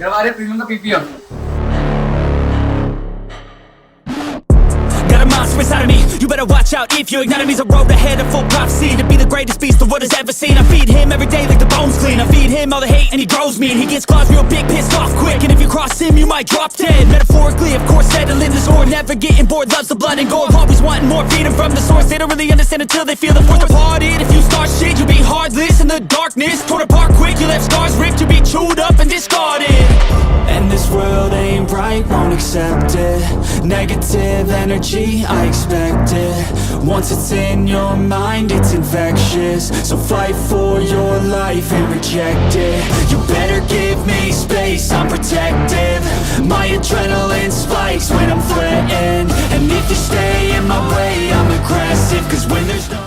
Garware premium का PPM. Got a monster inside of me, you better watch out if you ignite him. He's a road ahead of full prophecy, to be the greatest beast the world has ever seen. I feed him every day like the bones clean. I feed him all the hate and he grows me, and he gets claws real big, pissed off quick. And if you cross him, you might drop dead. Metaphorically, of course, settling the score. Never getting bored, loves the blood and gore. Always wanting more, feeding from the source. They don't really understand until they feel the force departed. If you start shit, you'll be heartless in the darkness. Torn apart quick, you left scars ripped. You'll be chewed up and discarded. And this world ain't right, won't accept it. Negative energy, I expect it. Once it's in your mind, it's infectious. So fight for your life and reject it. You better give me space, I'm protective. My adrenaline spikes when I'm threatened. And if you stay in my way, I'm aggressive. Cause when there's no